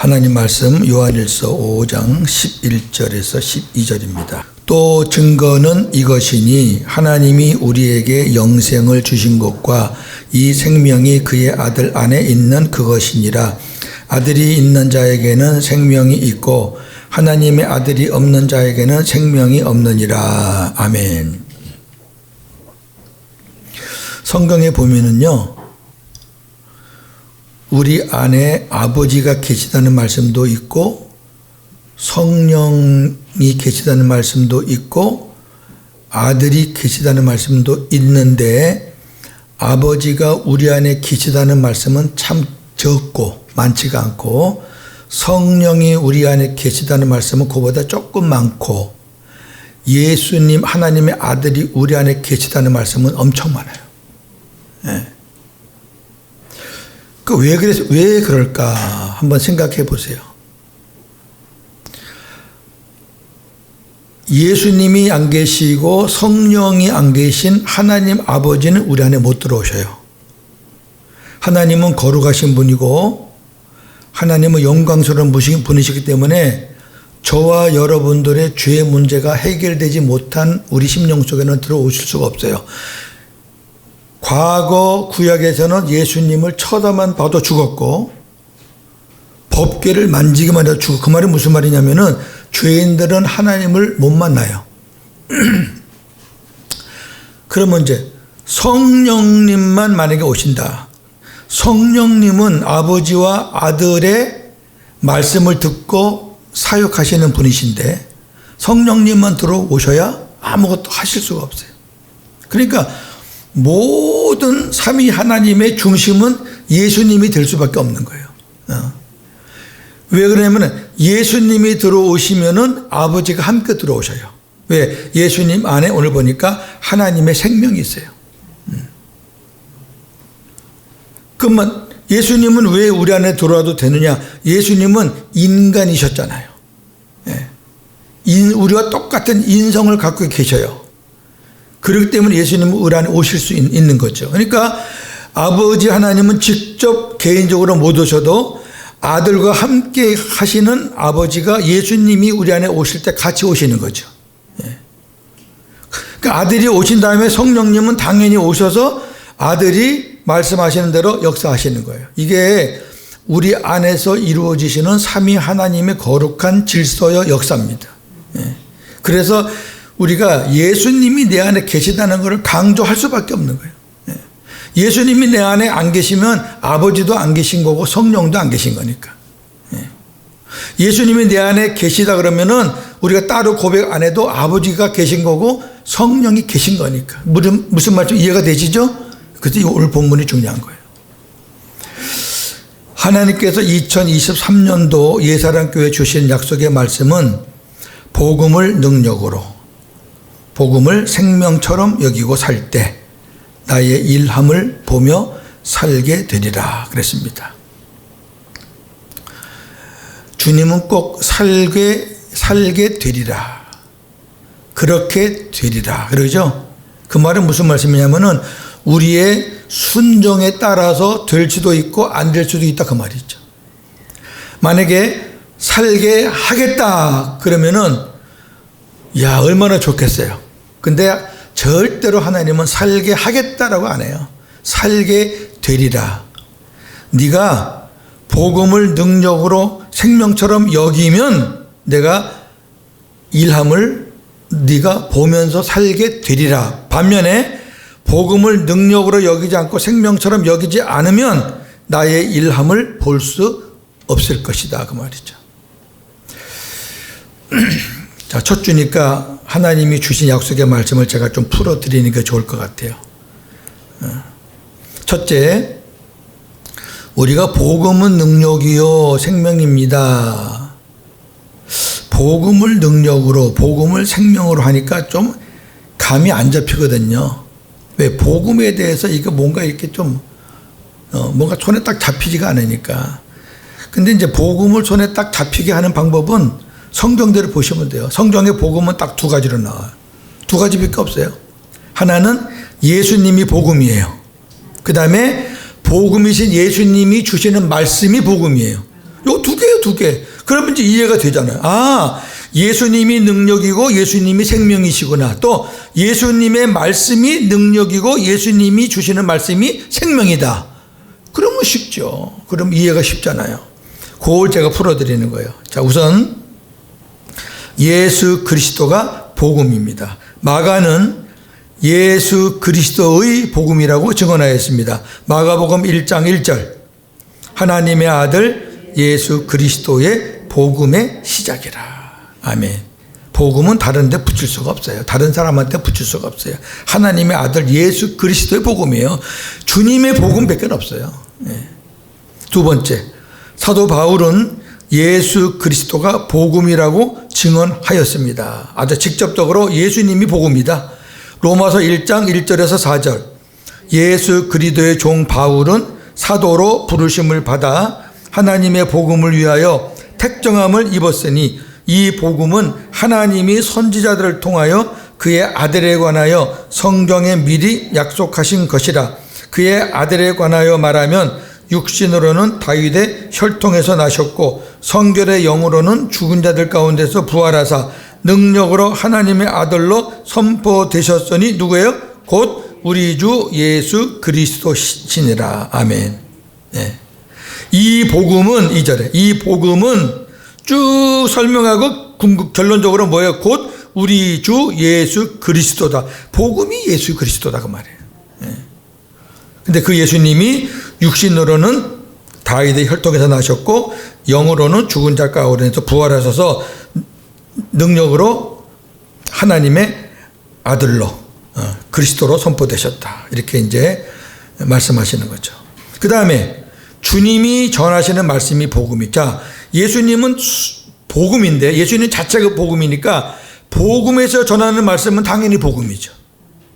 하나님 말씀 요한일서 5장 11절에서 12절입니다. 또 증거는 이것이니 하나님이 우리에게 영생을 주신 것과 이 생명이 그의 아들 안에 있는 그것이니라. 아들이 있는 자에게는 생명이 있고 하나님의 아들이 없는 자에게는 생명이 없느니라. 아멘. 성경에 보면은요, 우리 안에 아버지가 계시다는 말씀도 있고 성령이 계시다는 말씀도 있고 아들이 계시다는 말씀도 있는데, 아버지가 우리 안에 계시다는 말씀은 참 적고 많지가 않고, 성령이 우리 안에 계시다는 말씀은 그보다 조금 많고, 예수님 하나님의 아들이 우리 안에 계시다는 말씀은 엄청 많아요. 네. 왜 그럴까 한번 생각해 보세요. 예수님이 안 계시고 성령이 안 계신 하나님 아버지는 우리 안에 못 들어오셔요. 하나님은 거룩하신 분이고 하나님은 영광스러운 분이시기 때문에 저와 여러분들의 죄의 문제가 해결되지 못한 우리 심령 속에는 들어오실 수가 없어요. 과거 구약에서는 예수님을 쳐다만 봐도 죽었고 법궤를 만지기만 해도 죽고, 그 말이 무슨 말이냐면은 죄인들은 하나님을 못 만나요. 그러면 이제 성령님만 만약에 오신다. 성령님은 아버지와 아들의 말씀을 듣고 사역하시는 분이신데 성령님만 들어오셔야 아무것도 하실 수가 없어요. 그러니까 모든 삼위 하나님의 중심은 예수님이 될 수밖에 없는 거예요. 왜 그러냐면 예수님이 들어오시면은 아버지가 함께 들어오셔요. 왜? 예수님 안에 오늘 보니까 하나님의 생명이 있어요. 그러면 예수님은 왜 우리 안에 들어와도 되느냐? 예수님은 인간이셨잖아요. 우리와 똑같은 인성을 갖고 계셔요. 그렇기 때문에 예수님은 우리 안에 오실 수 있는 거죠. 그러니까 아버지 하나님은 직접 개인적으로 못 오셔도 아들과 함께 하시는 아버지가 예수님이 우리 안에 오실 때 같이 오시는 거죠. 그러니까 아들이 오신 다음에 성령님은 당연히 오셔서 아들이 말씀하시는 대로 역사하시는 거예요. 이게 우리 안에서 이루어지시는 삼위 하나님의 거룩한 질서의 역사입니다. 그래서 우리가 예수님이 내 안에 계시다는 것을 강조할 수밖에 없는 거예요. 예수님이 내 안에 안 계시면 아버지도 안 계신 거고 성령도 안 계신 거니까. 예수님이 내 안에 계시다 그러면은 우리가 따로 고백 안 해도 아버지가 계신 거고 성령이 계신 거니까. 무슨 말씀 이해가 되시죠? 그래서 오늘 본문이 중요한 거예요. 하나님께서 2023년도 예사랑교회 주신 약속의 말씀은 복음을 능력으로, 복음을 생명처럼 여기고 살 때 나의 일함을 보며 살게 되리라 그랬습니다. 주님은 꼭 살게 되리라, 그렇게 되리라 그러죠. 그 말은 무슨 말씀이냐면은 우리의 순종에 따라서 될 수도 있고 안 될 수도 있다 그 말이죠. 만약에 살게 하겠다 그러면은 야 얼마나 좋겠어요. 근데 절대로 하나님은 살게 하겠다라고 안 해요. 살게 되리라. 네가 복음을 능력으로 생명처럼 여기면 내가 일함을 네가 보면서 살게 되리라. 반면에 복음을 능력으로 여기지 않고 생명처럼 여기지 않으면 나의 일함을 볼 수 없을 것이다 그 말이죠. 자, 첫 주니까 하나님이 주신 약속의 말씀을 제가 좀 풀어드리는 게 좋을 것 같아요. 첫째, 우리가 복음은 능력이요 생명입니다. 복음을 능력으로, 복음을 생명으로 하니까 좀 감이 안 잡히거든요. 왜? 복음에 대해서 이거 뭔가 이렇게 좀 뭔가 손에 딱 잡히지가 않으니까. 근데 이제 복음을 손에 딱 잡히게 하는 방법은 성경대로 보시면 돼요. 성경의 복음은 딱 두 가지로 나와요. 두 가지밖에 없어요. 하나는 예수님이 복음이에요. 그 다음에 복음이신 예수님이 주시는 말씀이 복음이에요. 요 두 개 두 개. 그러면 이제 이해가 되잖아요. 아, 예수님이 능력이고 예수님이 생명이시구나. 또 예수님의 말씀이 능력이고 예수님이 주시는 말씀이 생명이다. 그러면 쉽죠. 그럼 이해가 쉽잖아요. 그걸 제가 풀어드리는 거예요. 자, 우선 예수 그리스도가 복음입니다. 마가는 예수 그리스도의 복음이라고 증언하였습니다. 마가복음 1장 1절 하나님의 아들 예수 그리스도의 복음의 시작이라. 아멘. 복음은 다른 데 붙일 수가 없어요. 다른 사람한테 붙일 수가 없어요. 하나님의 아들 예수 그리스도의 복음이에요. 주님의 복음밖에 없어요. 네. 두 번째, 사도 바울은 예수 그리스도가 복음이라고 증언하였습니다. 아주 직접적으로 예수님이 복음이다. 로마서 1장 1절에서 4절 예수 그리스도의 종 바울은 사도로 부르심을 받아 하나님의 복음을 위하여 택정함을 입었으니 이 복음은 하나님이 선지자들을 통하여 그의 아들에 관하여 성경에 미리 약속하신 것이라. 그의 아들에 관하여 말하면 육신으로는 다윗의 혈통에서 나셨고 성결의 영으로는 죽은 자들 가운데서 부활하사 능력으로 하나님의 아들로 선포되셨으니 누구예요? 곧 우리 주 예수 그리스도시니라. 아멘. 네. 이 복음은 2절에 이 복음은 쭉 설명하고 결론적으로 뭐예요? 곧 우리 주 예수 그리스도다. 복음이 예수 그리스도다 그 말이에요. 근데 그 예수님이 육신으로는 다윗의 혈통에서 나셨고 영으로는 죽은 자 가운데서 부활하셔서 능력으로 하나님의 아들로 그리스도로 선포되셨다. 이렇게 이제 말씀하시는 거죠. 그 다음에 주님이 전하시는 말씀이 복음이. 자, 예수님은 복음인데 예수님 자체가 복음이니까 복음에서 전하는 말씀은 당연히 복음이죠.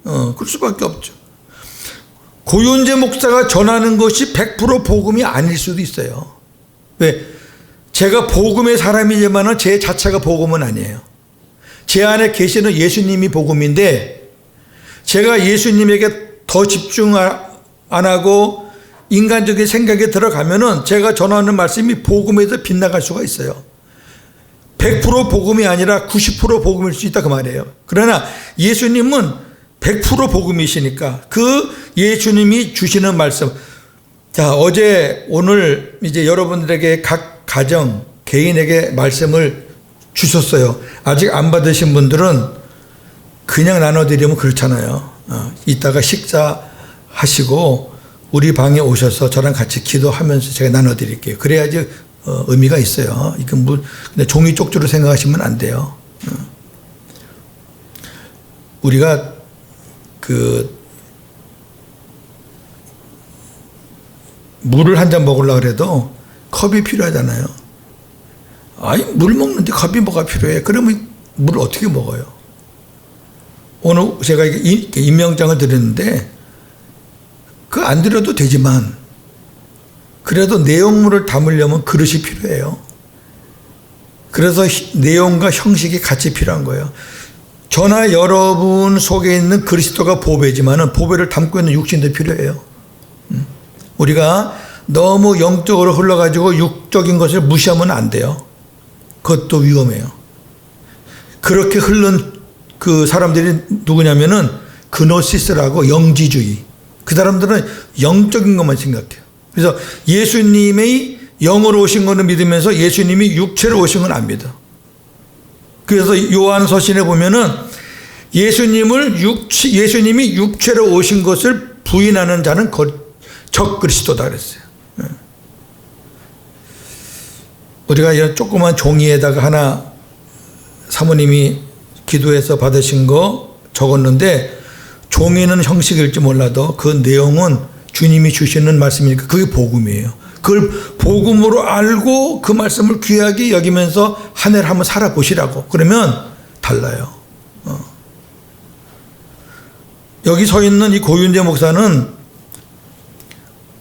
그럴 수밖에 없죠. 고윤재 목사가 전하는 것이 100% 복음이 아닐 수도 있어요. 왜? 제가 복음의 사람이지만 제 자체가 복음은 아니에요. 제 안에 계시는 예수님이 복음인데 제가 예수님에게 더 집중 안 하고 인간적인 생각에 들어가면은 제가 전하는 말씀이 복음에서 빗나갈 수가 있어요. 100% 복음이 아니라 90% 복음일 수 있다 그 말이에요. 그러나 예수님은 100% 복음이시니까 그 예수님이 주시는 말씀. 자, 어제 오늘 이제 여러분들에게 각 가정 개인에게 말씀을 주셨어요. 아직 안 받으신 분들은 그냥 나눠드리면 그렇잖아요. 이따가 식사하시고 우리 방에 오셔서 저랑 같이 기도하면서 제가 나눠드릴게요. 그래야지 의미가 있어요. 이건 뭐 근데 종이 쪽지로 생각하시면 안 돼요. 우리가 물을 한 잔 먹으려고 해도 컵이 필요하잖아요. 아니, 물 먹는데 컵이 뭐가 필요해? 그러면 물을 어떻게 먹어요? 오늘 제가 임명장을 드렸는데 그거 안 드려도 되지만 그래도 내용물을 담으려면 그릇이 필요해요. 그래서 내용과 형식이 같이 필요한 거예요. 저나 여러분 속에 있는 그리스도가 보배지만은 보배를 담고 있는 육신도 필요해요. 우리가 너무 영적으로 흘러가지고 육적인 것을 무시하면 안 돼요. 그것도 위험해요. 그렇게 흐른 그 사람들이 누구냐면은 그노시스라고 영지주의. 그 사람들은 영적인 것만 생각해요. 그래서 예수님의 영으로 오신 것을 믿으면서 예수님이 육체로 오신 건 안 믿어. 그래서 요한서신에 보면은 예수님이 육체로 오신 것을 부인하는 자는 적 그리스도다 그랬어요. 우리가 이 조그만 종이에다가 하나 사모님이 기도해서 받으신 거 적었는데 종이는 형식일지 몰라도 그 내용은 주님이 주시는 말씀이니까 그게 복음이에요. 그걸 복음으로 알고 그 말씀을 귀하게 여기면서 한 해를 한번 살아보시라고. 그러면 달라요. 여기 서 있는 이 고윤재 목사는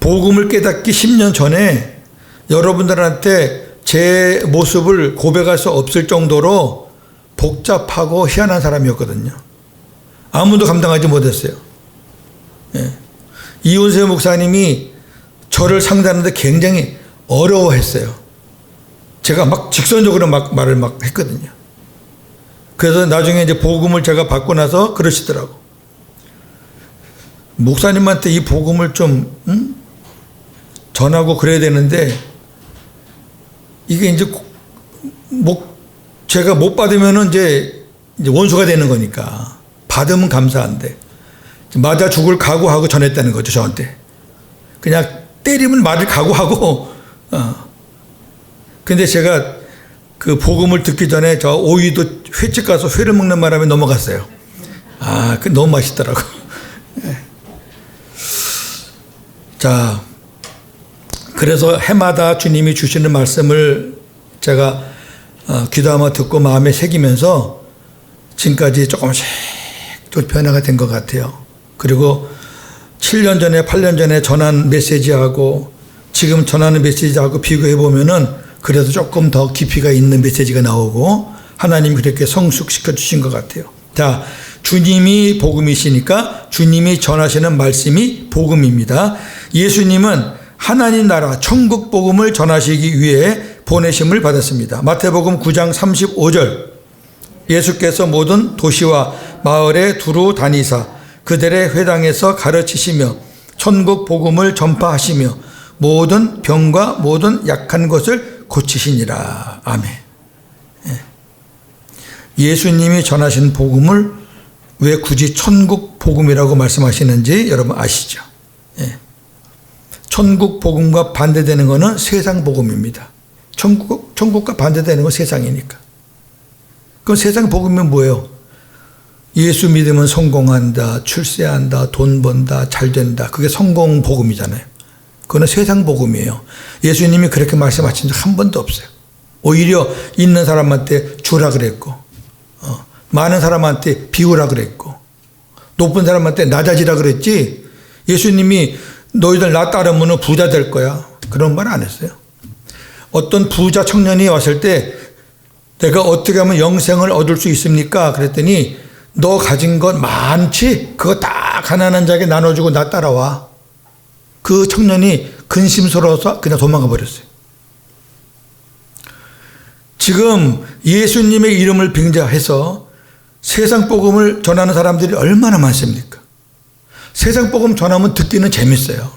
복음을 깨닫기 10년 전에 여러분들한테 제 모습을 고백할 수 없을 정도로 복잡하고 희한한 사람이었거든요. 아무도 감당하지 못했어요. 예. 이훈세 목사님이 저를 상대하는데 굉장히 어려워했어요. 제가 막 직선적으로 막 말을 막 했거든요. 그래서 나중에 이제 복음을 제가 받고 나서 그러시더라고. 목사님한테 이 복음을 좀 전하고 그래야 되는데 이게 이제 제가 못 받으면은 이제 원수가 되는 거니까 받으면 감사한데 맞아 죽을 각오하고 전했다는 거죠, 저한테. 그냥 때리면 맞을 각오하고. 근데 제가 그 복음을 듣기 전에 저 오이도 횟집 가서 회를 먹는 바람에 넘어갔어요. 그 너무 맛있더라고. 자, 그래서 해마다 주님이 주시는 말씀을 제가 귀담아 듣고 마음에 새기면서 지금까지 조금씩 또 변화가 된 것 같아요. 그리고 7년 전에 8년 전에 전한 메시지하고 지금 전하는 메시지하고 비교해 보면은 그래도 조금 더 깊이가 있는 메시지가 나오고 하나님이 그렇게 성숙시켜 주신 것 같아요. 자, 주님이 복음이시니까 주님이 전하시는 말씀이 복음입니다. 예수님은 하나님 나라 천국 복음을 전하시기 위해 보내심을 받았습니다. 마태복음 9장 35절 예수께서 모든 도시와 마을에 두루 다니사 그들의 회당에서 가르치시며 천국 복음을 전파하시며 모든 병과 모든 약한 것을 고치시니라. 아멘. 예수님이 전하신 복음을 왜 굳이 천국 복음이라고 말씀하시는지 여러분 아시죠? 천국 복음과 반대되는 것은 세상 복음입니다. 천국과 반대되는 건 세상이니까. 그럼 세상 복음은 뭐예요? 예수 믿으면 성공한다, 출세한다, 돈 번다, 잘 된다. 그게 성공 복음이잖아요. 그거는 세상 복음이에요. 예수님이 그렇게 말씀하신 적 한 번도 없어요. 오히려 있는 사람한테 주라 그랬고, 많은 사람한테 비우라 그랬고, 높은 사람한테 낮아지라 그랬지. 예수님이 너희들 나 따르면 부자 될 거야. 그런 말 안 했어요. 어떤 부자 청년이 왔을 때 내가 어떻게 하면 영생을 얻을 수 있습니까? 그랬더니 너 가진 것 많지? 그거 다 가난한 자에게 나눠주고 나 따라와. 그 청년이 근심스러워서 그냥 도망가 버렸어요. 지금 예수님의 이름을 빙자해서 세상 복음을 전하는 사람들이 얼마나 많습니까? 세상 복음 전하면 듣기는 재밌어요.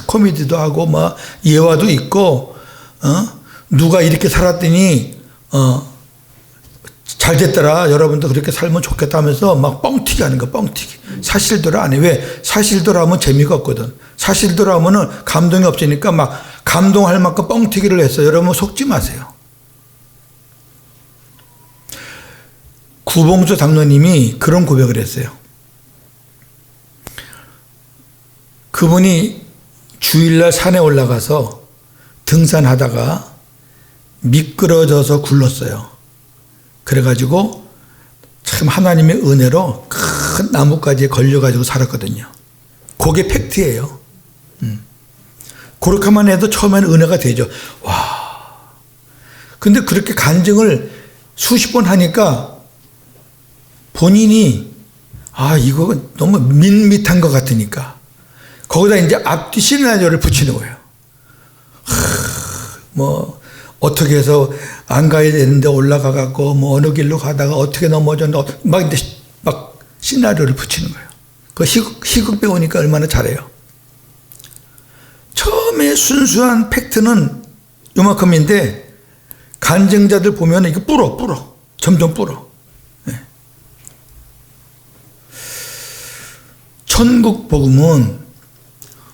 코미디도 하고 막 예화도 있고 누가 이렇게 살았더니 잘 됐더라. 여러분도 그렇게 살면 좋겠다 하면서 막 뻥튀기 하는 거, 뻥튀기. 사실대로 안 해. 왜? 사실대로 하면 재미가 없거든. 사실대로 하면은 감동이 없으니까 막 감동할 만큼 뻥튀기를 했어요. 여러분 속지 마세요. 구봉수 장로님이 그런 고백을 했어요. 그분이 주일날 산에 올라가서 등산하다가 미끄러져서 굴렀어요. 그래가지고 참 하나님의 은혜로 큰 나뭇가지에 걸려가지고 살았거든요. 그게 팩트예요. 그렇게만 해도 처음에는 은혜가 되죠. 와. 근데 그렇게 간증을 수십 번 하니까 본인이 이거 너무 밋밋한 것 같으니까 거기다 이제 앞뒤 시나리오를 붙이는 거예요. 어떻게 해서 안 가야 되는데 올라가갖고 어느 길로 가다가 어떻게 넘어졌는데 막 시나리오를 붙이는 거예요. 그 희극 배우니까 얼마나 잘해요. 처음에 순수한 팩트는 요만큼인데 간증자들 보면 이거 불어. 점점 불어. 천국 복음은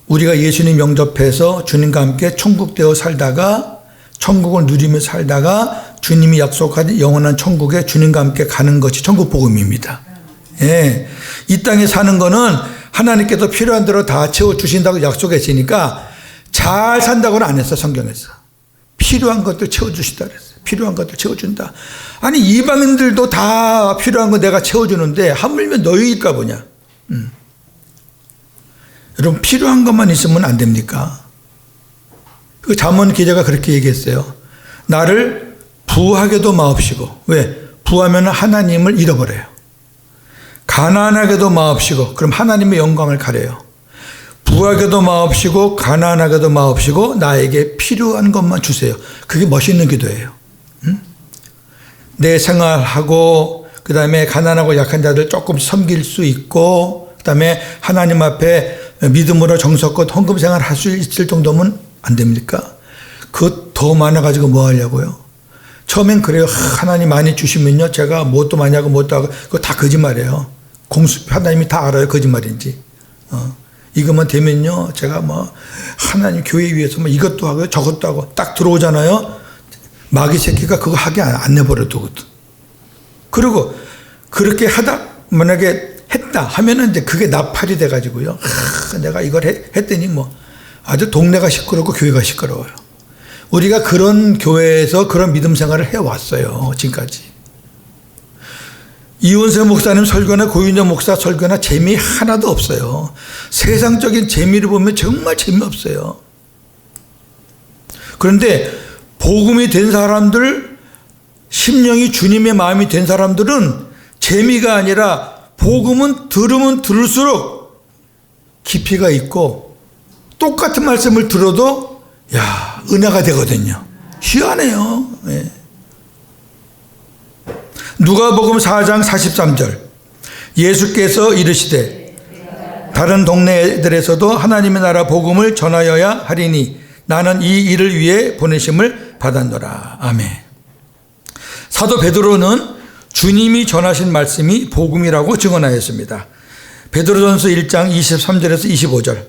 우리가 예수님 영접해서 주님과 함께 천국되어 살다가 천국을 누리며 살다가 주님이 약속한 영원한 천국에 주님과 함께 가는 것이 천국 복음입니다. 이 땅에 사는 거는 하나님께서 필요한 대로 다 채워주신다고 약속했으니까 잘 산다고는 안 했어, 성경에서. 필요한 것들 채워주시다 그랬어요. 필요한 것들 채워준다. 아니 이방인들도 다 필요한 거 내가 채워주는데 하물며 너희일까 보냐. 여러분 필요한 것만 있으면 안 됩니까? 그 잠언 기자가 그렇게 얘기했어요. 나를 부하게도 마옵시고. 왜? 부하면 하나님을 잃어버려요. 가난하게도 마옵시고. 그럼 하나님의 영광을 가려요. 부하게도 마옵시고 가난하게도 마옵시고 나에게 필요한 것만 주세요. 그게 멋있는 기도예요. 내 생활하고 그 다음에 가난하고 약한 자들 조금 섬길 수 있고 그 다음에 하나님 앞에 믿음으로 정성껏 헌금 생활 할 수 있을 정도면 안 됩니까? 그것 더 많아가지고 뭐 하려고요? 처음엔 그래요. 하나님 많이 주시면요 제가 뭣도 많이 하고 뭣도 하고 그거 다 거짓말이에요. 하나님이 다 알아요. 거짓말인지. 이것만 되면요 제가 뭐 하나님 교회 위해서 뭐 이것도 하고 저것도 하고 딱 들어오잖아요. 마귀 새끼가 그거 하게 안 내버려 두거든. 그리고 그렇게 하다 만약에 했다 하면은 이제 그게 나팔이 돼가지고요. 내가 이걸 했더니 뭐 아주 동네가 시끄럽고 교회가 시끄러워요. 우리가 그런 교회에서 그런 믿음 생활을 해왔어요. 지금까지. 이원세 목사님 설교나 고윤정 목사 설교나 재미 하나도 없어요. 세상적인 재미를 보면 정말 재미없어요. 그런데 복음이 된 사람들, 심령이 주님의 마음이 된 사람들은 재미가 아니라 복음은 들으면 들을수록 깊이가 있고 똑같은 말씀을 들어도 은혜가 되거든요. 희한해요. 네. 누가복음 4장 43절 예수께서 이르시되 다른 동네들에서도 하나님의 나라 복음을 전하여야 하리니 나는 이 일을 위해 보내심을 받았노라. 아멘. 사도 베드로는 주님이 전하신 말씀이 복음이라고 증언하였습니다. 베드로전서 1장 23절에서 25절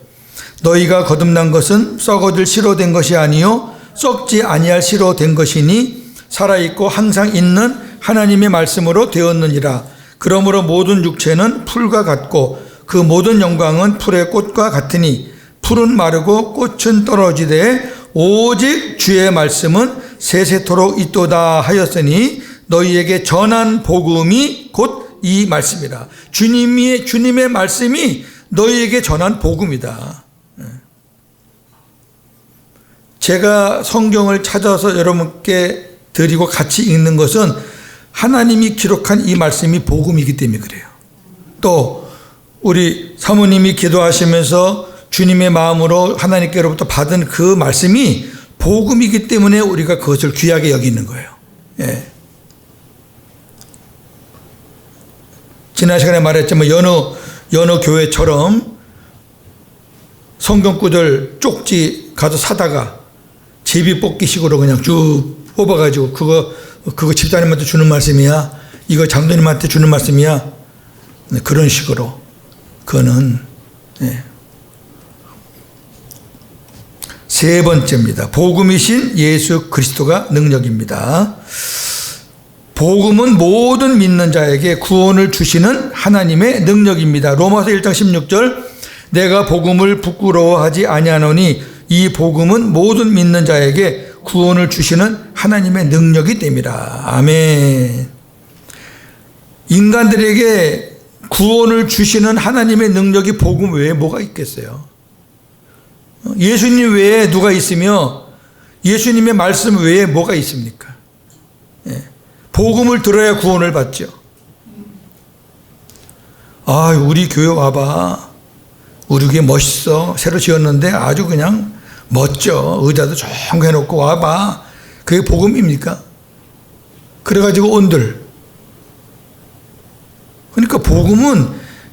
너희가 거듭난 것은 썩어질 씨로 된 것이 아니요 썩지 아니할 씨로 된 것이니 살아있고 항상 있는 하나님의 말씀으로 되었느니라. 그러므로 모든 육체는 풀과 같고 그 모든 영광은 풀의 꽃과 같으니 풀은 마르고 꽃은 떨어지되 오직 주의 말씀은 세세토록 있도다 하였으니 너희에게 전한 복음이 곧 이 말씀이라. 주님의 말씀이 너희에게 전한 복음이다. 제가 성경을 찾아서 여러분께 드리고 같이 읽는 것은 하나님이 기록한 이 말씀이 복음이기 때문에 그래요. 또 우리 사모님이 기도하시면서 주님의 마음으로 하나님께로부터 받은 그 말씀이 복음이기 때문에 우리가 그것을 귀하게 여기는 거예요. 예. 지난 시간에 말했지만 여느 교회처럼 성경구절 쪽지 가서 사다가 제비 뽑기식으로 그냥 쭉 뽑아가지고 그거 집사님한테 주는 말씀이야. 이거 장로님한테 주는 말씀이야. 그런 식으로 그거는 세 번째입니다. 복음이신 예수 그리스도가 능력입니다. 복음은 모든 믿는 자에게 구원을 주시는 하나님의 능력입니다. 로마서 1장 16절 내가 복음을 부끄러워하지 아니하노니 이 복음은 모든 믿는 자에게 구원을 주시는 하나님의 능력이 됩니다. 아멘. 인간들에게 구원을 주시는 하나님의 능력이 복음 외에 뭐가 있겠어요? 예수님 외에 누가 있으며 예수님의 말씀 외에 뭐가 있습니까? 복음을 들어야 구원을 받죠. 우리 교회 와봐. 우리 교회 멋있어. 새로 지었는데 아주 그냥 멋져. 의자도 정 해놓고 와봐. 그게 복음입니까? 그래가지고 온들. 그러니까 복음은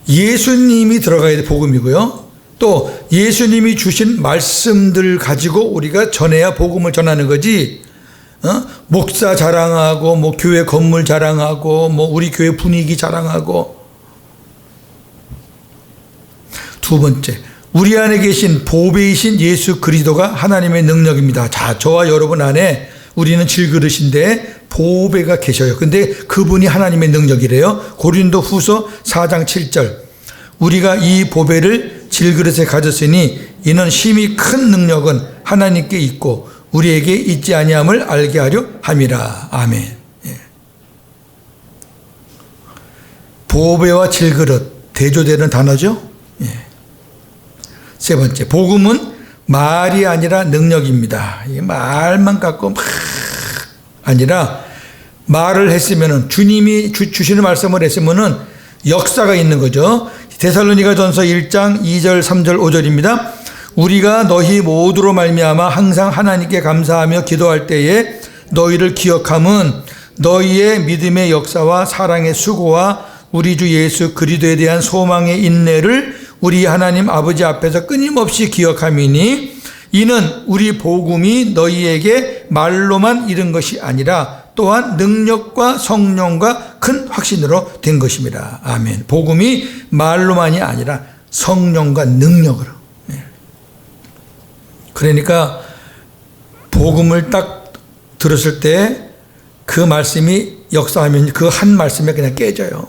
예수님이 들어가야 돼. 복음이고요. 또 예수님이 주신 말씀들 가지고 우리가 전해야 복음을 전하는 거지. 목사 자랑하고 뭐 교회 건물 자랑하고 뭐 우리 교회 분위기 자랑하고. 두 번째, 우리 안에 계신 보배이신 예수 그리스도가 하나님의 능력입니다. 자, 저와 여러분 안에 우리는 질그릇인데 보배가 계셔요. 근데 그분이 하나님의 능력이래요. 고린도 후서 4장 7절 우리가 이 보배를 질그릇에 가졌으니 이는 심히 큰 능력은 하나님께 있고 우리에게 있지 아니함을 알게 하려 함이라. 아멘. 보배와 질그릇 대조되는 단어죠. 세 번째, 복음은 말이 아니라 능력입니다. 이 말만 갖고 막 아니라 말을 했으면은 주님이 주시는 말씀을 했으면은 역사가 있는 거죠. 데살로니가전서 1장 2절 3절 5절입니다. 우리가 너희 모두로 말미암아 항상 하나님께 감사하며 기도할 때에 너희를 기억함은 너희의 믿음의 역사와 사랑의 수고와 우리 주 예수 그리스도에 대한 소망의 인내를 우리 하나님 아버지 앞에서 끊임없이 기억함이니 이는 우리 복음이 너희에게 말로만 이른 것이 아니라 또한 능력과 성령과 큰 확신으로 된 것입니다. 아멘. 복음이 말로만이 아니라 성령과 능력으로. 그러니까 복음을 딱 들었을 때 그 말씀이 역사하면 그 한 말씀에 그냥 깨져요.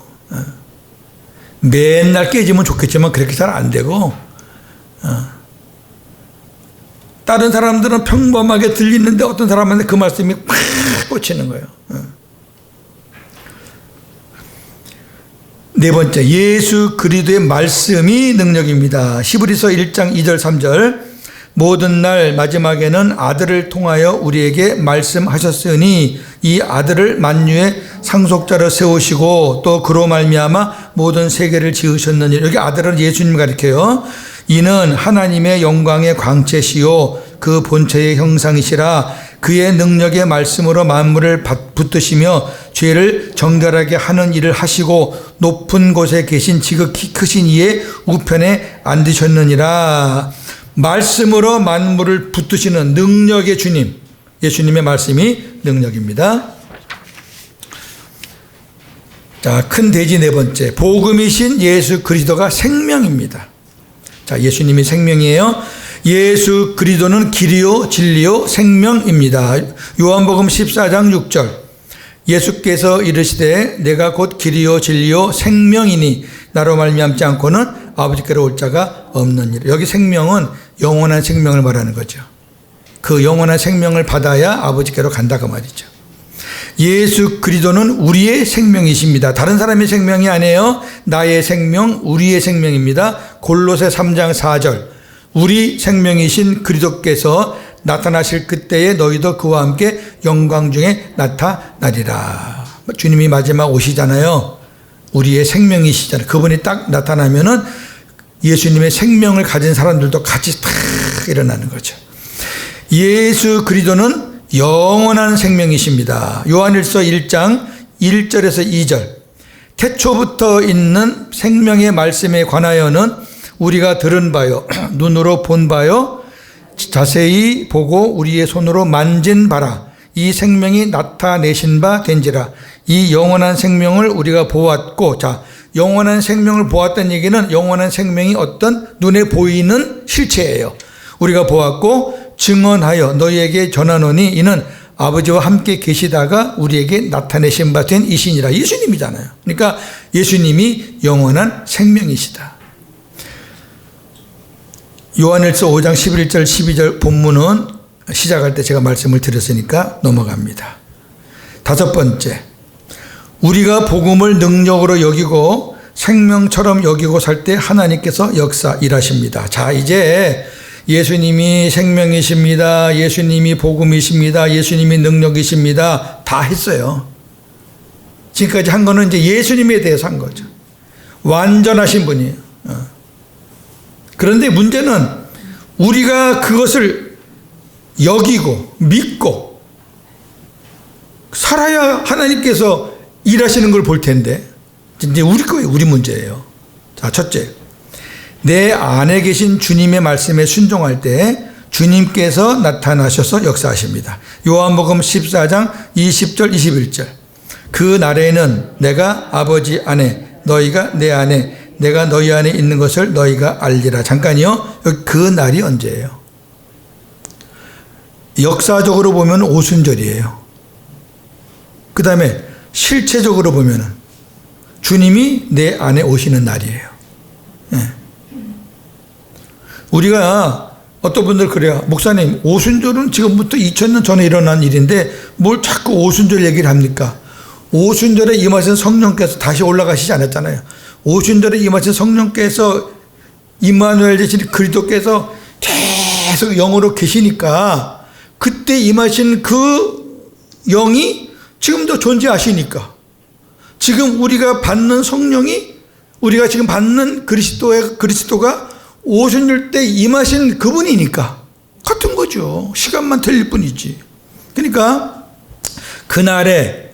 맨날 깨지면 좋겠지만 그렇게 잘 안 되고, 다른 사람들은 평범하게 들리는데 어떤 사람한테 그 말씀이 팍 꽂히는 거예요. 네 번째, 예수 그리스도의 말씀이 능력입니다. 히브리서 1장 2절 3절 모든 날 마지막에는 아들을 통하여 우리에게 말씀하셨으니 이 아들을 만유의 상속자로 세우시고 또 그로 말미암아 모든 세계를 지으셨느니, 여기 아들은 예수님 가리켜요. 이는 하나님의 영광의 광채시요 그 본체의 형상이시라. 그의 능력의 말씀으로 만물을 붙드시며 죄를 정결하게 하는 일을 하시고 높은 곳에 계신 지극히 크신 이의 우편에 앉으셨느니라. 말씀으로 만물을 붙드시는 능력의 주님, 예수님의 말씀이 능력입니다. 자, 큰 돼지 네 번째, 복음이신 예수 그리스도가 생명입니다. 자, 예수님이 생명이에요. 예수 그리스도는 길이요 진리요 생명입니다. 요한복음 14장 6절 예수께서 이르시되 내가 곧 길이요 진리요 생명이니 나로 말미암지 않고는 아버지께로 올 자가 없느니라. 여기 생명은 영원한 생명을 말하는 거죠. 그 영원한 생명을 받아야 아버지께로 간다 그 말이죠. 예수 그리스도는 우리의 생명이십니다. 다른 사람의 생명이 아니에요. 나의 생명, 우리의 생명입니다. 골로새 3장 4절 우리 생명이신 그리스도께서 나타나실 그때에 너희도 그와 함께 영광 중에 나타나리라. 주님이 마지막 오시잖아요. 우리의 생명이시잖아요. 그분이 딱 나타나면은 예수님의 생명을 가진 사람들도 같이 탁 일어나는 거죠. 예수 그리스도는 영원한 생명이십니다. 요한일서 1장 1절에서 2절 태초부터 있는 생명의 말씀에 관하여는 우리가 들은 바요 눈으로 본 바요 자세히 보고 우리의 손으로 만진 바라 이 생명이 나타내신 바 된지라. 이 영원한 생명을 우리가 보았고, 자, 영원한 생명을 보았다는 얘기는 영원한 생명이 어떤 눈에 보이는 실체예요. 우리가 보았고 증언하여 너희에게 전하노니 이는 아버지와 함께 계시다가 우리에게 나타내신 바 된 이신이라. 예수님이잖아요. 그러니까 예수님이 영원한 생명이시다. 요한일서 5장 11절 12절 본문은 시작할 때 제가 말씀을 드렸으니까 넘어갑니다. 다섯 번째, 우리가 복음을 능력으로 여기고 생명처럼 여기고 살 때 하나님께서 역사 일하십니다. 자, 이제 예수님이 생명이십니다. 예수님이 복음이십니다. 예수님이 능력이십니다. 다 했어요. 지금까지 한 거는 이제 예수님에 대해서 한 거죠. 완전하신 분이에요. 그런데 문제는 우리가 그것을 여기고 믿고 살아야 하나님께서 일하시는 걸 볼 텐데 이제 우리 거예요. 우리 문제예요. 자, 첫째, 내 안에 계신 주님의 말씀에 순종할 때 주님께서 나타나셔서 역사하십니다. 요한복음 14장 20절 21절 그 날에는 내가 아버지 안에 너희가 내 안에 내가 너희 안에 있는 것을 너희가 알리라. 잠깐이요. 그 날이 언제예요? 역사적으로 보면 오순절이에요. 그 다음에 실체적으로 보면 주님이 내 안에 오시는 날이에요. 네. 우리가 어떤 분들 그래요. 목사님, 오순절은 지금부터 2000년 전에 일어난 일인데 뭘 자꾸 오순절 얘기를 합니까? 오순절에 임하신 성령께서 다시 올라가시지 않았잖아요. 오순절에 임하신 성령께서 임마누엘 되신 그리스도께서 계속 영으로 계시니까 그때 임하신 그 영이 지금도 존재하시니까 지금 우리가 받는 성령이 우리가 지금 받는 그리스도가 오순절 때 임하신 그분이니까 같은 거죠. 시간만 틀릴 뿐이지. 그러니까 그날에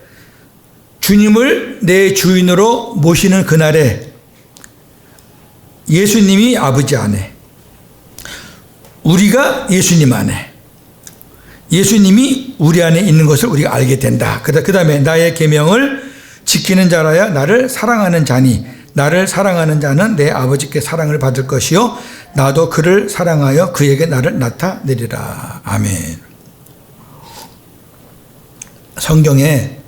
주님을 내 주인으로 모시는 그날에 예수님이 아버지 안에, 우리가 예수님 안에, 예수님이 우리 안에 있는 것을 우리가 알게 된다. 그 다음에 나의 계명을 지키는 자라야 나를 사랑하는 자니 나를 사랑하는 자는 내 아버지께 사랑을 받을 것이요 나도 그를 사랑하여 그에게 나를 나타내리라. 아멘. 성경에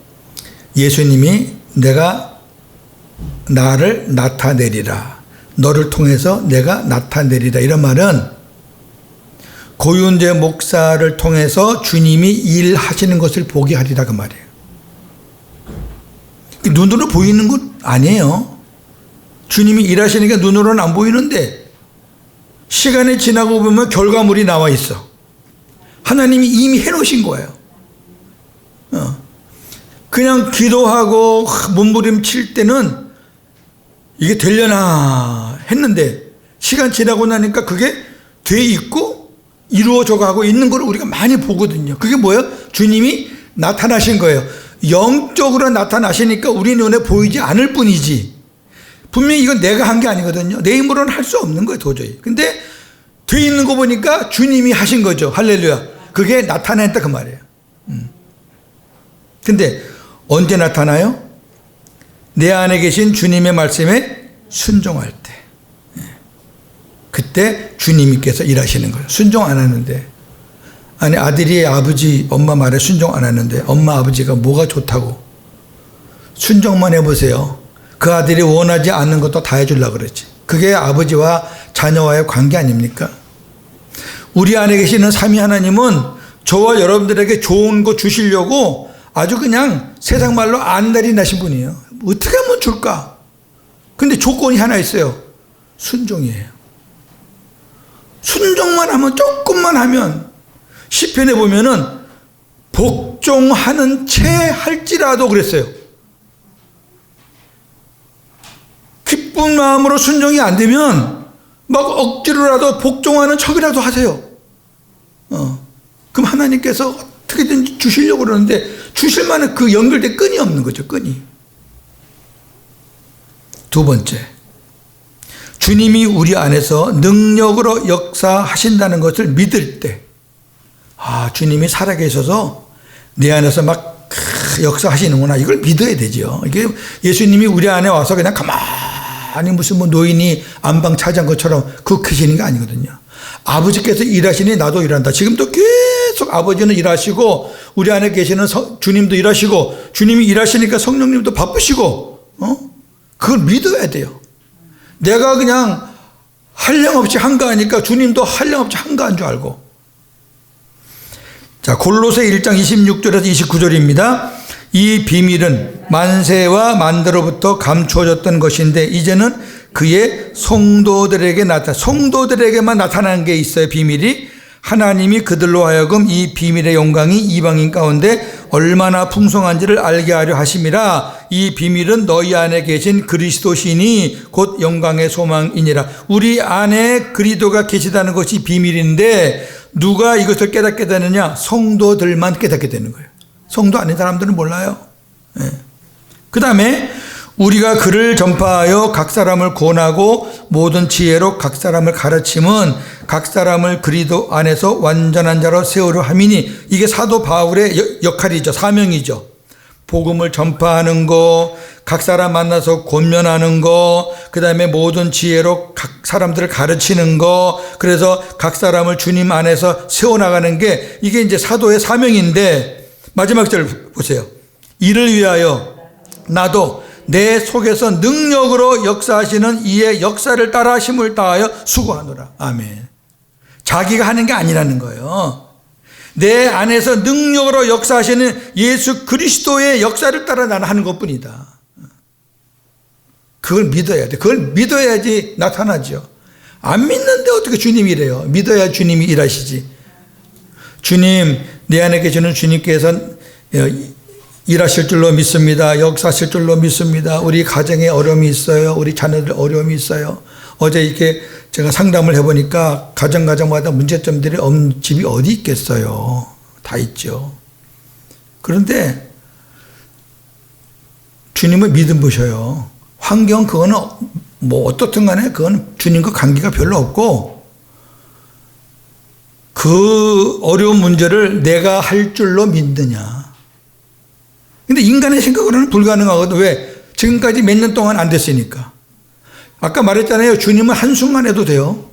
예수님이 내가 나를 나타내리라, 너를 통해서 내가 나타내리라, 이런 말은 고윤재 목사를 통해서 주님이 일하시는 것을 보게 하리라, 그 말이에요. 눈으로 보이는 것 아니에요. 주님이 일하시니까 눈으로는 안 보이는데 시간이 지나고 보면 결과물이 나와 있어. 하나님이 이미 해놓으신 거예요. 그냥 기도하고 몸부림칠 때는 이게 되려나 했는데 시간 지나고 나니까 그게 돼 있고 이루어져 가고 있는 걸 우리가 많이 보거든요. 그게 뭐예요? 주님이 나타나신 거예요. 영적으로 나타나시니까 우리 눈에 보이지 않을 뿐이지 분명히 이건 내가 한 게 아니거든요. 내 힘으로는 할 수 없는 거예요, 도저히. 근데 돼 있는 거 보니까 주님이 하신 거죠. 할렐루야. 그게 나타났다, 그 말이에요. 근데 언제 나타나요? 내 안에 계신 주님의 말씀에 순종할 때. 그때 주님께서 일하시는 거예요. 순종 안 하는데. 아니, 아들이 아버지 엄마 말에 순종 안 하는데 엄마 아버지가 뭐가 좋다고. 순종만 해보세요. 그 아들이 원하지 않는 것도 다 해주려고 그러지. 그게 아버지와 자녀와의 관계 아닙니까? 우리 안에 계시는 삼위 하나님은 저와 여러분들에게 좋은 거 주시려고 아주 그냥 세상 말로 안달이 나신 분이에요. 어떻게 하면 줄까? 근데 조건이 하나 있어요. 순종이에요. 순종만 하면, 조금만 하면, 시편에 보면은 복종하는 채 할지라도 그랬어요. 기쁜 마음으로 순종이 안 되면 막 억지로라도 복종하는 척이라도 하세요. 그럼 하나님께서 어떻게든 주시려고 그러는데 주실 만한 그 연결된 끈이 없는 거죠. 끈이. 두 번째, 주님이 우리 안에서 능력으로 역사하신다는 것을 믿을 때, 주님이 살아계셔서 내 안에서 막 역사하시는구나, 이걸 믿어야 되죠. 이게 예수님이 우리 안에 와서 그냥 가만히 무슨 뭐 노인이 안방 차지한 것처럼 그거 크시는 게 아니거든요. 아버지께서 일하시니 나도 일한다. 지금도 계속 아버지는 일하시고 우리 안에 계시는 주님도 일하시고, 주님이 일하시니까 성령님도 바쁘시고, 그걸 믿어야 돼요. 내가 그냥 한량없이 한가하니까 주님도 한량없이 한가한 줄 알고. 자, 골로새 1장 26절에서 29절입니다. 이 비밀은 만세와 만대로부터 감추어졌던 것인데 이제는 그의 성도들에게만 나타난 게 있어요. 비밀이. 하나님이 그들로 하여금 이 비밀의 영광이 이방인 가운데 얼마나 풍성한지를 알게 하려 하심이라. 이 비밀은 너희 안에 계신 그리스도시니 곧 영광의 소망이니라. 우리 안에 그리스도가 계시다는 것이 비밀인데 누가 이것을 깨닫게 되느냐? 성도들만 깨닫게 되는 거예요. 성도 아닌 사람들은 몰라요. 그 다음에 우리가 그를 전파하여 각 사람을 권하고 모든 지혜로 각 사람을 가르침은 각 사람을 그리스도 안에서 완전한 자로 세우려 함이니, 이게 사도 바울의 역할이죠. 사명이죠. 복음을 전파하는 거, 각 사람 만나서 권면하는 거, 그 다음에 모든 지혜로 각 사람들을 가르치는 거, 그래서 각 사람을 주님 안에서 세워나가는 게 이게 이제 사도의 사명인데, 마지막 절 보세요. 이를 위하여 나도 내 속에서 능력으로 역사하시는 이의 역사를 따라 힘을 다하여 수고하노라. 아멘. 자기가 하는 게 아니라는 거예요. 내 안에서 능력으로 역사하시는 예수 그리스도의 역사를 따라 나는 하는 것뿐이다. 그걸 믿어야 돼. 그걸 믿어야지 나타나죠. 안 믿는데 어떻게 주님이 이래요? 믿어야 주님이 일하시지. 주님, 내 안에 계시는 주님께서 일하실 줄로 믿습니다. 역사하실 줄로 믿습니다. 우리 가정에 어려움이 있어요. 우리 자녀들 어려움이 있어요. 어제 이렇게 제가 상담을 해보니까 가정마다 문제점들이 없는 집이 어디 있겠어요. 다 있죠. 그런데 주님을 믿으셔요. 환경 그거는 뭐 어떻든 간에 그건 주님과 관계가 별로 없고 그 어려운 문제를 내가 할 줄로 믿느냐. 근데 인간의 생각으로는 불가능하거든. 왜? 지금까지 몇 년 동안 안 됐으니까. 아까 말했잖아요. 주님은 한순간 해도 돼요.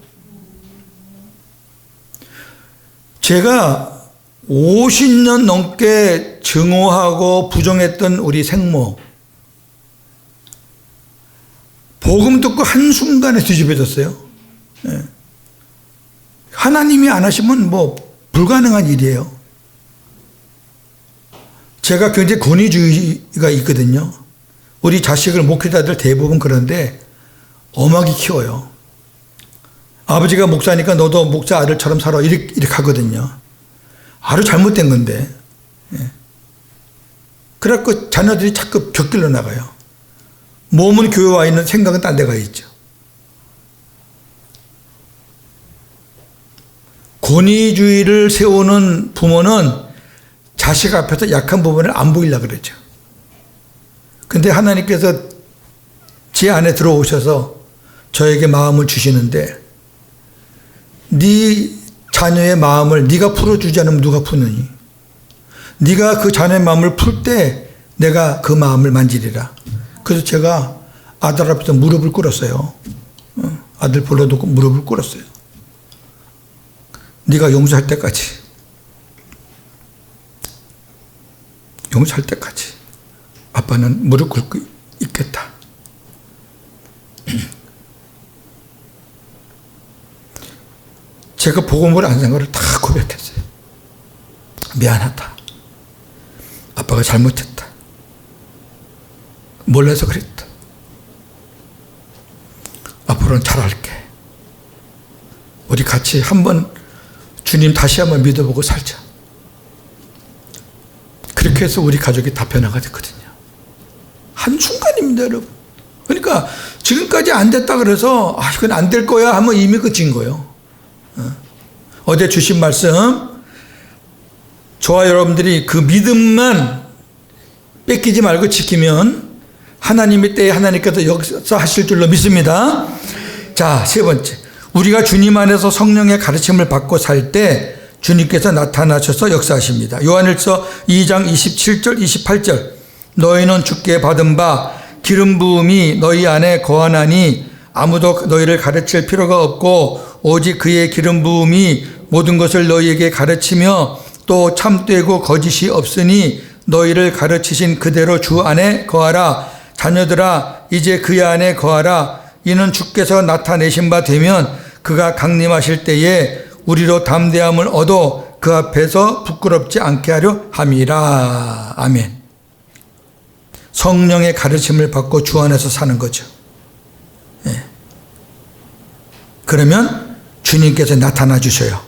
제가 50년 넘게 증오하고 부정했던 우리 생모. 복음 듣고 한순간에 뒤집어졌어요. 예. 하나님이 안 하시면 뭐 불가능한 일이에요. 제가 굉장히 권위주의가 있거든요. 우리 자식을 목회자들 대부분 그런데 엄하게 키워요. 아버지가 목사니까 너도 목사 아들처럼 살아 이렇게 하거든요. 아주 잘못된 건데. 예. 그래갖고 자녀들이 자꾸 곁길로 나가요. 몸은 교회 와 있는 생각은 딴 데 가 있죠. 권위주의를 세우는 부모는 자식 앞에서 약한 부분을 안 보이려고 그러죠. 근데 하나님께서 제 안에 들어오셔서 저에게 마음을 주시는데 네 자녀의 마음을 네가 풀어주지 않으면 누가 푸느니? 네가 그 자녀의 마음을 풀 때 내가 그 마음을 만지리라. 그래서 제가 아들 앞에서 무릎을 꿇었어요. 아들 불러놓고 무릎을 꿇었어요. 네가 용서할 때까지. 용서할 때까지 아빠는 무릎 꿇고 있겠다. 제가 복음을 안 산 거를 다 고백했어요. 미안하다. 아빠가 잘못했다. 몰라서 그랬다. 앞으로는 잘할게. 우리 같이 한번 주님 다시 한번 믿어보고 살자. 그렇게 해서 우리 가족이 다 변화가 됐거든요. 한순간입니다, 여러분. 그러니까 지금까지 안 됐다 그래서 이건 안 될 거야 하면 이미 끝인 거예요. 어제 주신 말씀 저와 여러분들이 그 믿음만 뺏기지 말고 지키면 하나님의 때에 하나님께서 역사하실 줄로 믿습니다. 자, 세 번째. 우리가 주님 안에서 성령의 가르침을 받고 살 때 주님께서 나타나셔서 역사하십니다. 요한일서 2장 27절 28절 너희는 주께 받은 바 기름 부음이 너희 안에 거하나니 아무도 너희를 가르칠 필요가 없고 오직 그의 기름 부음이 모든 것을 너희에게 가르치며 또 참되고 거짓이 없으니 너희를 가르치신 그대로 주 안에 거하라. 자녀들아 이제 그의 안에 거하라. 이는 주께서 나타내신 바 되면 그가 강림하실 때에 우리로 담대함을 얻어 그 앞에서 부끄럽지 않게 하려 함이라. 아멘. 성령의 가르침을 받고 주 안에서 사는 거죠. 예. 그러면 주님께서 나타나 주셔요.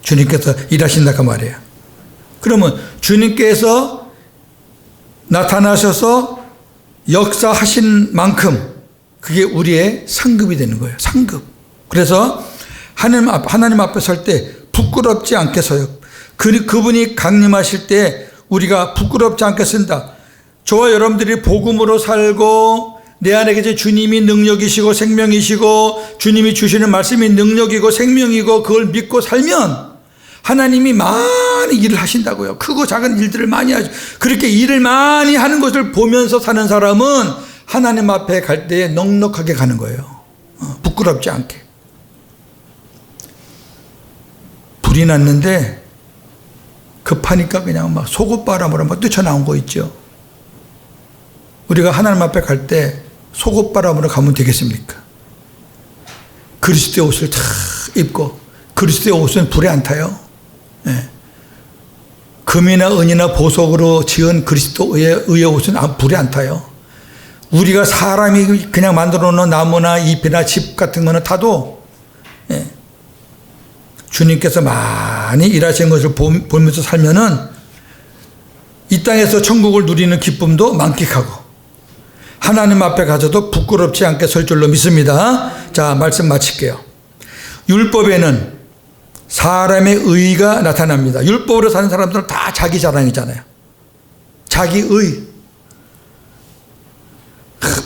주님께서 일하신다 그 말이에요. 그러면 주님께서 나타나셔서 역사하신 만큼 그게 우리의 상급이 되는 거예요. 상급. 그래서 하나님 앞에 설 때 부끄럽지 않게 서요. 그분이 강림하실 때 우리가 부끄럽지 않게 쓴다. 저와 여러분들이 복음으로 살고 내 안에 계신 주님이 능력이시고 생명이시고 주님이 주시는 말씀이 능력이고 생명이고 그걸 믿고 살면 하나님이 많이 일을 하신다고요. 크고 작은 일들을 많이 하죠. 그렇게 일을 많이 하는 것을 보면서 사는 사람은 하나님 앞에 갈 때 넉넉하게 가는 거예요. 부끄럽지 않게. 불이 났는데 급하니까 그냥 막 속옷바람으로 막 뛰쳐나온 거 있죠. 우리가 하나님 앞에 갈 때 속옷바람으로 가면 되겠습니까? 그리스도의 옷을 다 입고 그리스도의 옷은 불에 안 타요. 네. 금이나 은이나 보석으로 지은 그리스도의 옷은 불에 안 타요. 우리가 사람이 그냥 만들어 놓은 나무나 잎이나 집 같은 거는 타도 네. 주님께서 많이 일하신 것을 보면서 살면은 이 땅에서 천국을 누리는 기쁨도 만끽하고 하나님 앞에 가서도 부끄럽지 않게 설 줄로 믿습니다. 자, 말씀 마칠게요. 율법에는 사람의 의가 나타납니다. 율법으로 사는 사람들은 다 자기 자랑이잖아요. 자기 의.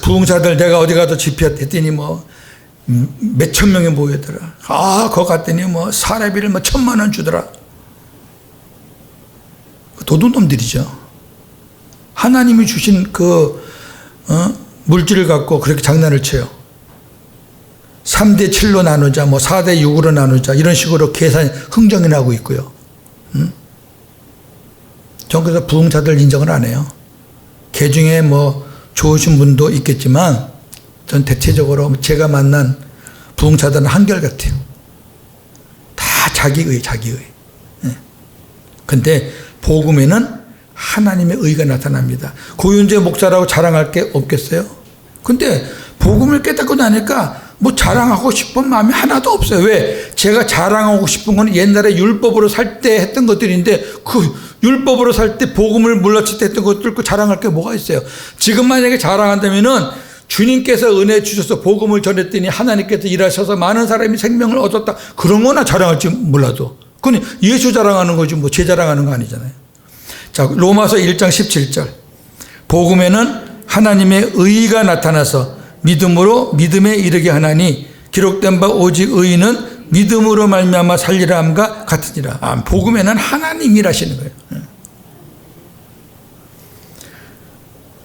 부흥사들 내가 어디 가서 집회했더니 뭐 몇천 명이 모였더라. 거기 갔더니 뭐 사례비를 뭐 1,000만 원 주더라. 도둑놈들이죠. 하나님이 주신 물질을 갖고 그렇게 장난을 쳐요. 3대 7로 나누자, 뭐 4대 6으로 나누자, 이런 식으로 흥정이 나고 있고요. 전 그래서 부흥자들 인정을 안 해요. 개 중에 뭐 좋으신 분도 있겠지만, 전 대체적으로 제가 만난 부흥자들은 한결같아요. 다 자기의. 근데 복음에는 하나님의 의가 나타납니다. 고윤재 목사라고 자랑할 게 없겠어요? 근데 복음을 깨닫고 나니까 뭐 자랑하고 싶은 마음이 하나도 없어요. 왜? 제가 자랑하고 싶은 건 옛날에 율법으로 살 때 했던 것들인데, 그 율법으로 살 때 복음을 몰랐을 때 했던 것들 그 자랑할 게 뭐가 있어요? 지금 만약에 자랑한다면은 주님께서 은혜 주셔서 복음을 전했더니 하나님께서 일하셔서 많은 사람이 생명을 얻었다, 그런 거나 자랑할지 몰라도 그건 예수 자랑하는 거지 뭐 제 자랑하는 거 아니잖아요. 자, 로마서 1장 17절. 복음에는 하나님의 의가 나타나서 믿음으로 믿음에 이르게 하나니 기록된 바 오직 의인은 믿음으로 말미암아 살리라 함과 같으니라. 복음에는 하나님이 일하시는 거예요.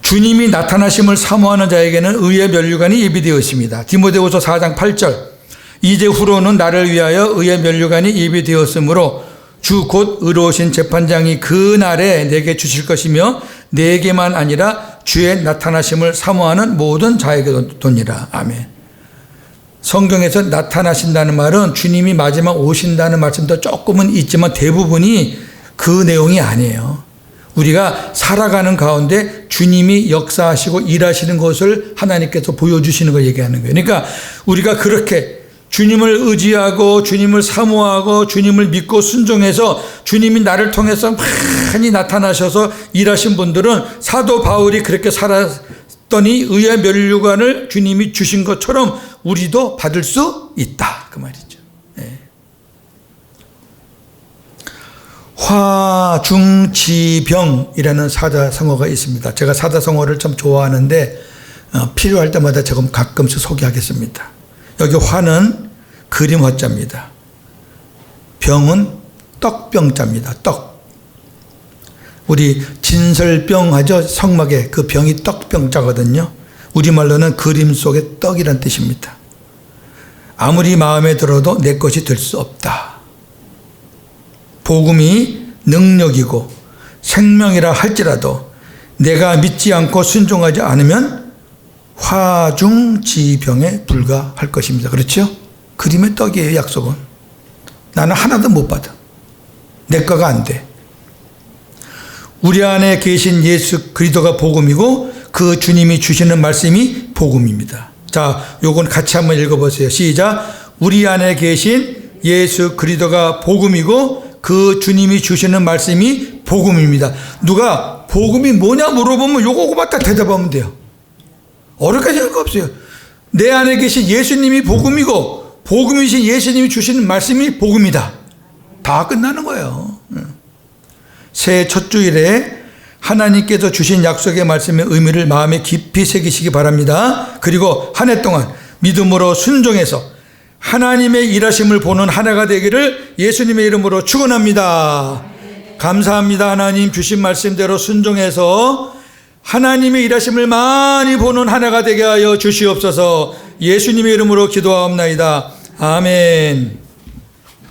주님이 나타나심을 사모하는 자에게는 의의 면류관이 예비되어 있습니다. 디모데후서 4장 8절. 이제 후로는 나를 위하여 의의 면류관이 예비되었으므로 주 곧 의로우신 재판장이 그 날에 내게 주실 것이며 내게만 아니라 주의 나타나심을 사모하는 모든 자에게 도니라. 아멘. 성경에서 나타나신다는 말은 주님이 마지막 오신다는 말씀도 조금은 있지만 대부분이 그 내용이 아니에요. 우리가 살아가는 가운데 주님이 역사하시고 일하시는 것을 하나님께서 보여주시는 걸 얘기하는 거예요. 그러니까 우리가 그렇게 주님을 의지하고 주님을 사모하고 주님을 믿고 순종해서 주님이 나를 통해서 많이 나타나셔서 일하신 분들은 사도 바울이 그렇게 살았더니 의의 면류관을 주님이 주신 것처럼 우리도 받을 수 있다, 그 말이죠. 네. 화중지병이라는 사자성어가 있습니다. 제가 사자성어를 참 좋아하는데 필요할 때마다 조금 가끔씩 소개하겠습니다. 여기 화는 그림 화자입니다. 병은 떡병자입니다. 떡. 우리 진설병 하죠? 성막에 그 병이 떡병자거든요. 우리말로는 그림 속의 떡이란 뜻입니다. 아무리 마음에 들어도 내 것이 될 수 없다. 복음이 능력이고 생명이라 할지라도 내가 믿지 않고 순종하지 않으면 화중지병에 불과할 것입니다. 그렇죠? 그림의 떡이에요. 약속은. 나는 하나도 못 받아. 내 거가 안 돼. 우리 안에 계신 예수 그리스도가 복음이고 그 주님이 주시는 말씀이 복음입니다. 자, 요건 같이 한번 읽어보세요. 시작. 우리 안에 계신 예수 그리스도가 복음이고 그 주님이 주시는 말씀이 복음입니다. 누가 복음이 뭐냐 물어보면 요거 다 대답하면 돼요. 어렵게 생각 없어요. 내 안에 계신 예수님이 복음이고 복음이신 예수님이 주시는 말씀이 복음이다. 다 끝나는 거예요. 새해 첫 주일에 하나님께서 주신 약속의 말씀의 의미를 마음에 깊이 새기시기 바랍니다. 그리고 한 해 동안 믿음으로 순종해서 하나님의 일하심을 보는 한 해가 되기를 예수님의 이름으로 축원합니다. 감사합니다. 하나님 주신 말씀대로 순종해서 하나님의 일하심을 많이 보는 한 해가 되게 하여 주시옵소서. 예수님의 이름으로 기도하옵나이다. 아멘.